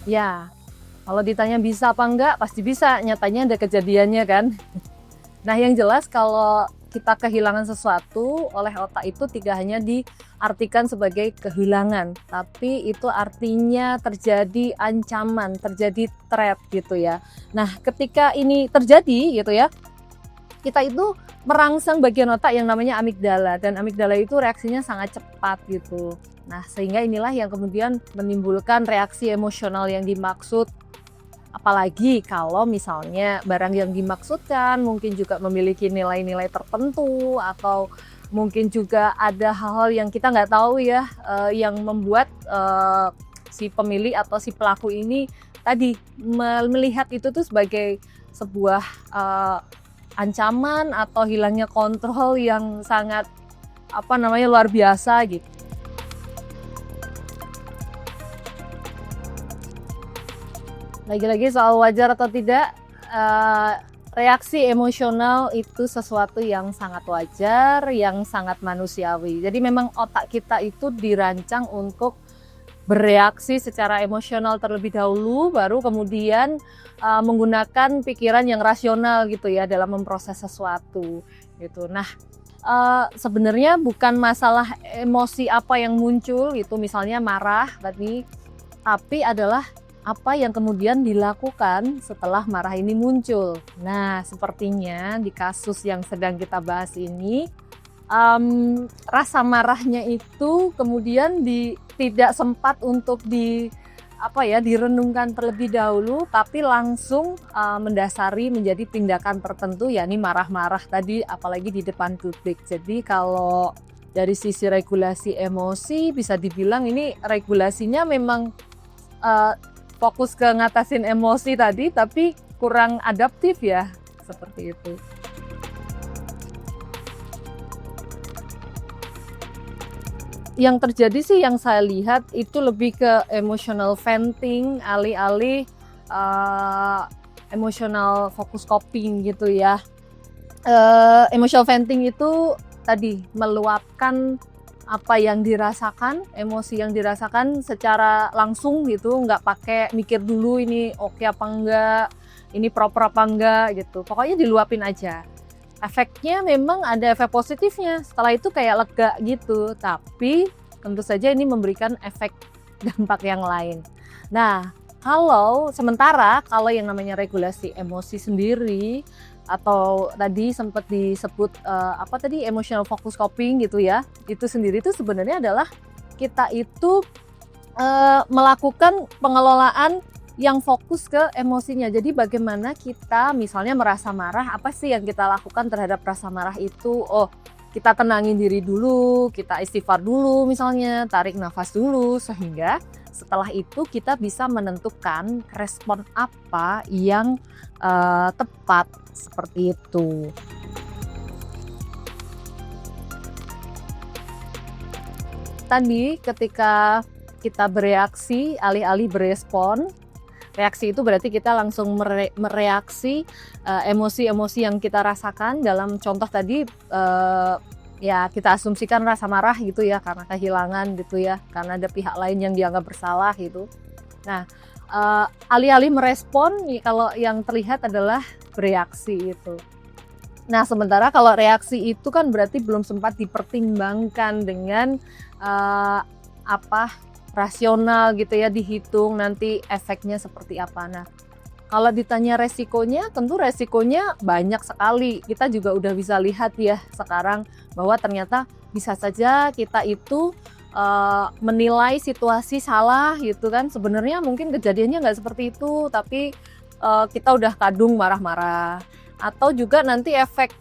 Ya, kalau ditanya bisa apa enggak, pasti bisa, nyatanya ada kejadiannya kan. Nah, yang jelas kalau kita kehilangan sesuatu oleh otak itu tidak hanya diartikan sebagai kehilangan, tapi itu artinya terjadi ancaman, terjadi threat gitu ya. Nah, ketika ini terjadi gitu ya, kita itu merangsang bagian otak yang namanya amigdala, dan amigdala itu reaksinya sangat cepat gitu. Nah, sehingga inilah yang kemudian menimbulkan reaksi emosional yang dimaksud. Apalagi kalau misalnya barang yang dimaksudkan mungkin juga memiliki nilai-nilai tertentu, atau mungkin juga ada hal-hal yang kita nggak tahu ya, yang membuat si pemilik atau si pelaku ini tadi melihat itu tuh sebagai sebuah ancaman atau hilangnya kontrol yang sangat luar biasa gitu. Lagi-lagi soal wajar atau tidak, reaksi emosional itu sesuatu yang sangat wajar, yang sangat manusiawi. Jadi memang otak kita itu dirancang untuk bereaksi secara emosional terlebih dahulu, baru kemudian menggunakan pikiran yang rasional gitu ya dalam memproses sesuatu gitu. Nah, sebenarnya bukan masalah emosi apa yang muncul itu, misalnya marah tadi, tapi adalah apa yang kemudian dilakukan setelah marah ini muncul. Nah, sepertinya di kasus yang sedang kita bahas ini, rasa marahnya itu kemudian tidak sempat untuk direnungkan terlebih dahulu, tapi langsung mendasari menjadi tindakan tertentu, yakni marah-marah tadi, apalagi di depan publik. Jadi kalau dari sisi regulasi emosi bisa dibilang ini regulasinya memang fokus ke ngatasin emosi tadi, tapi kurang adaptif ya, seperti itu. Yang terjadi sih yang saya lihat itu lebih ke emotional venting, alih-alih emotional focus coping gitu ya. Emotional venting itu tadi meluapkan apa yang dirasakan, emosi yang dirasakan secara langsung gitu, nggak pakai mikir dulu ini oke apa enggak, ini proper apa enggak gitu. Pokoknya diluapin aja. Efeknya memang ada efek positifnya, setelah itu kayak lega gitu, tapi tentu saja ini memberikan efek dampak yang lain. Nah, kalau yang namanya regulasi emosi sendiri, atau tadi sempat disebut emotional focus coping gitu ya, itu sendiri itu sebenarnya adalah kita itu melakukan pengelolaan yang fokus ke emosinya. Jadi bagaimana kita misalnya merasa marah, apa sih yang kita lakukan terhadap rasa marah itu? Oh, kita tenangin diri dulu, kita istighfar dulu misalnya, tarik nafas dulu, sehingga setelah itu kita bisa menentukan respon apa yang tepat, seperti itu. Tadi ketika kita bereaksi, alih-alih berespon, reaksi itu berarti kita langsung mereaksi emosi-emosi yang kita rasakan. Dalam contoh tadi ya kita asumsikan rasa marah gitu ya, karena kehilangan gitu ya, karena ada pihak lain yang dianggap bersalah gitu. Nah, alih-alih merespon, kalau yang terlihat adalah bereaksi itu. Nah, sementara kalau reaksi itu kan berarti belum sempat dipertimbangkan dengan rasional gitu ya, dihitung nanti efeknya seperti apa. Nah, kalau ditanya resikonya, tentu resikonya banyak sekali. Kita juga udah bisa lihat ya sekarang bahwa ternyata bisa saja kita itu menilai situasi salah gitu kan. Sebenarnya mungkin kejadiannya nggak seperti itu, tapi kita udah kadung marah-marah. Atau juga nanti efek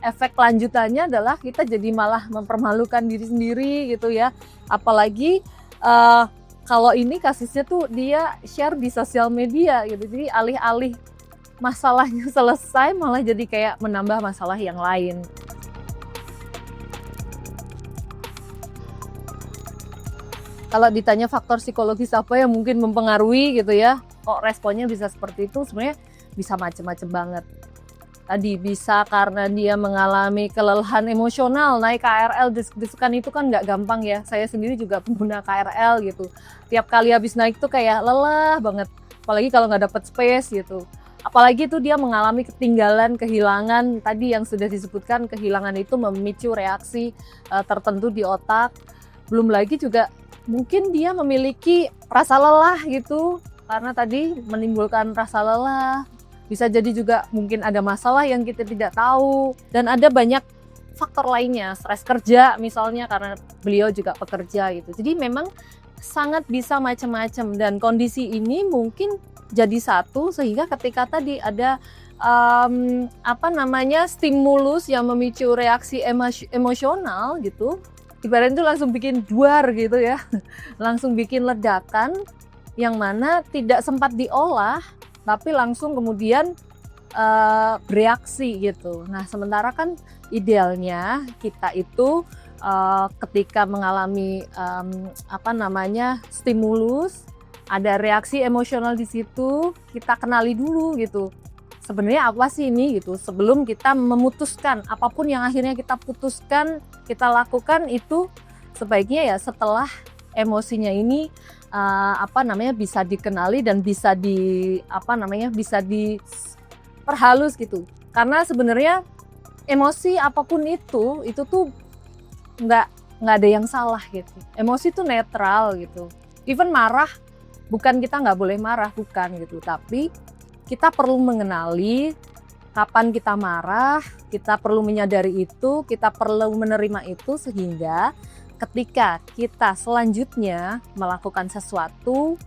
efek lanjutannya adalah kita jadi malah mempermalukan diri sendiri gitu ya. Apalagi kalau ini kasusnya tuh dia share di sosial media gitu. Jadi alih-alih masalahnya selesai, malah jadi kayak menambah masalah yang lain. Kalau ditanya faktor psikologis apa yang mungkin mempengaruhi gitu ya, kok responnya bisa seperti itu, sebenarnya bisa macam-macam banget. Tadi bisa karena dia mengalami kelelahan emosional, naik KRL desek-desekan itu kan nggak gampang ya. Saya sendiri juga pengguna KRL gitu. Tiap kali habis naik tuh kayak lelah banget. Apalagi kalau nggak dapet space gitu. Apalagi tuh dia mengalami ketinggalan, kehilangan. Tadi yang sudah disebutkan, kehilangan itu memicu reaksi tertentu di otak. Belum lagi juga mungkin dia memiliki rasa lelah gitu. Karena tadi menimbulkan rasa lelah. Bisa jadi juga mungkin ada masalah yang kita tidak tahu, dan ada banyak faktor lainnya, stres kerja misalnya karena beliau juga pekerja gitu. Jadi memang sangat bisa macam-macam, dan kondisi ini mungkin jadi satu sehingga ketika tadi ada stimulus yang memicu reaksi emosional gitu, ibaratnya itu langsung bikin duar gitu ya, langsung bikin ledakan yang mana tidak sempat diolah tapi langsung kemudian bereaksi gitu. Nah, sementara kan idealnya kita itu ketika mengalami stimulus, ada reaksi emosional di situ, kita kenali dulu gitu. Sebenarnya apa sih ini gitu, sebelum kita memutuskan apapun yang akhirnya kita putuskan, kita lakukan itu sebaiknya ya setelah emosinya ini bisa dikenali dan bisa diperhalus gitu. Karena sebenarnya emosi apapun itu tuh nggak ada yang salah gitu. Emosi itu netral gitu. Even marah, bukan kita nggak boleh marah, bukan gitu. Tapi kita perlu mengenali kapan kita marah, kita perlu menyadari itu, kita perlu menerima itu sehingga ketika kita selanjutnya melakukan sesuatu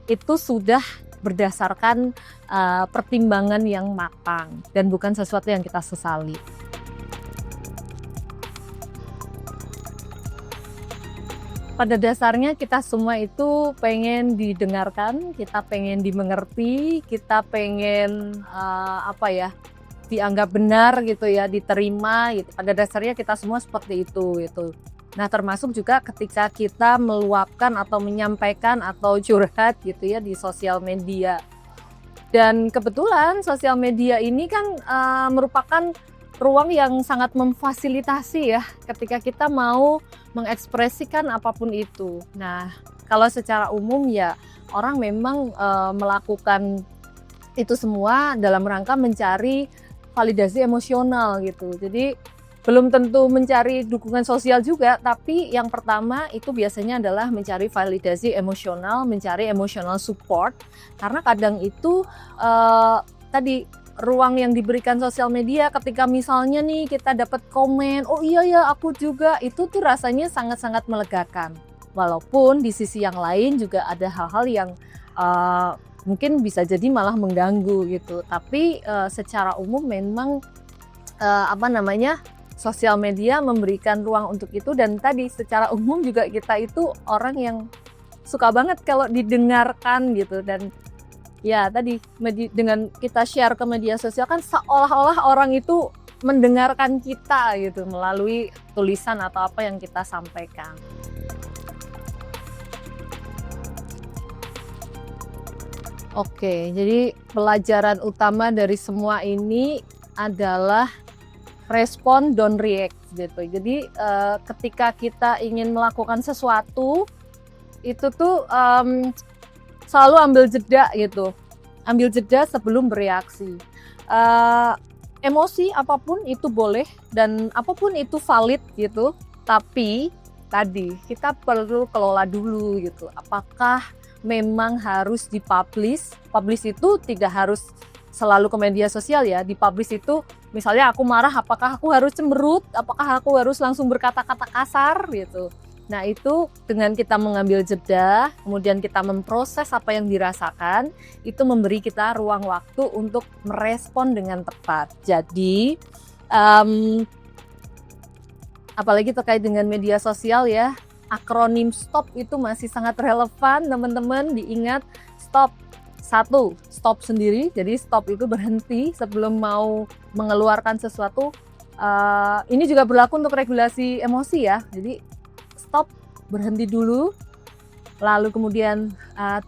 itu sudah berdasarkan pertimbangan yang matang dan bukan sesuatu yang kita sesali. Pada dasarnya kita semua itu pengen didengarkan, kita pengen dimengerti, kita pengen dianggap benar gitu ya, diterima gitu. Pada dasarnya kita semua seperti itu gitu. Nah, termasuk juga ketika kita meluapkan atau menyampaikan atau curhat gitu ya di sosial media. Dan kebetulan sosial media ini kan merupakan ruang yang sangat memfasilitasi ya ketika kita mau mengekspresikan apapun itu. Nah, kalau secara umum ya orang memang melakukan itu semua dalam rangka mencari validasi emosional gitu. Jadi belum tentu mencari dukungan sosial juga, tapi yang pertama itu biasanya adalah mencari validasi emosional, mencari emotional support. Karena kadang itu tadi ruang yang diberikan sosial media ketika misalnya nih kita dapat komen, oh iya ya aku juga, itu tuh rasanya sangat-sangat melegakan. Walaupun di sisi yang lain juga ada hal-hal yang mungkin bisa jadi malah mengganggu gitu. Tapi secara umum memang sosial media memberikan ruang untuk itu, dan tadi secara umum juga kita itu orang yang suka banget kalau didengarkan gitu. Dan ya tadi dengan kita share ke media sosial kan seolah-olah orang itu mendengarkan kita gitu melalui tulisan atau apa yang kita sampaikan. Oke, jadi pelajaran utama dari semua ini adalah respon, don't react gitu. Jadi ketika kita ingin melakukan sesuatu itu tuh selalu ambil jeda gitu, ambil jeda sebelum bereaksi. Emosi apapun itu boleh dan apapun itu valid gitu, tapi tadi kita perlu kelola dulu gitu. Apakah memang harus dipublish? Publish itu tidak harus selalu ke media sosial ya. Dipublish itu misalnya aku marah, apakah aku harus cemberut? Apakah aku harus langsung berkata-kata kasar gitu? Nah, itu dengan kita mengambil jeda, kemudian kita memproses apa yang dirasakan, itu memberi kita ruang waktu untuk merespon dengan tepat. Jadi, apalagi terkait dengan media sosial ya, akronim STOP itu masih sangat relevan, teman-teman. Diingat, STOP. 1, stop sendiri, jadi stop itu berhenti sebelum mau mengeluarkan sesuatu. Ini juga berlaku untuk regulasi emosi ya, jadi stop, berhenti dulu, lalu kemudian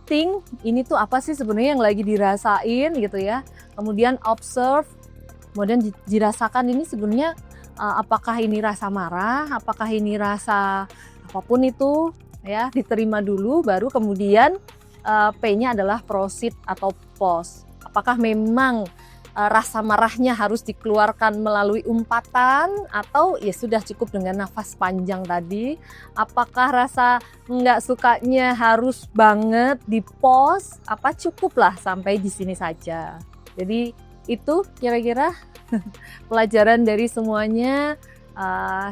think, ini tuh apa sih sebenarnya yang lagi dirasain gitu ya. Kemudian observe, kemudian dirasakan ini sebenarnya apakah ini rasa marah, apakah ini rasa apapun itu, ya diterima dulu, baru kemudian P-nya adalah proceed atau pause. Apakah memang rasa marahnya harus dikeluarkan melalui umpatan atau ya sudah cukup dengan nafas panjang tadi? Apakah rasa nggak sukanya harus banget di pause? Apa cukuplah sampai di sini saja? Jadi itu kira-kira pelajaran dari semuanya.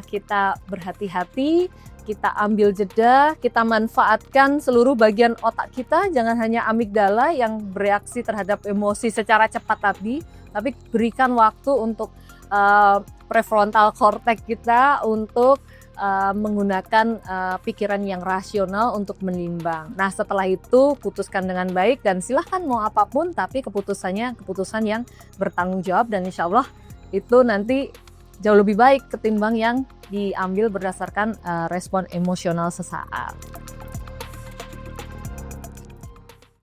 Kita berhati-hati, kita ambil jeda, kita manfaatkan seluruh bagian otak kita, jangan hanya amigdala yang bereaksi terhadap emosi secara cepat tadi, tapi berikan waktu untuk prefrontal cortex kita untuk menggunakan pikiran yang rasional untuk menimbang. Nah, setelah itu putuskan dengan baik dan silahkan mau apapun, tapi keputusan yang bertanggung jawab, dan insya Allah itu nanti jauh lebih baik ketimbang yang diambil berdasarkan respon emosional sesaat.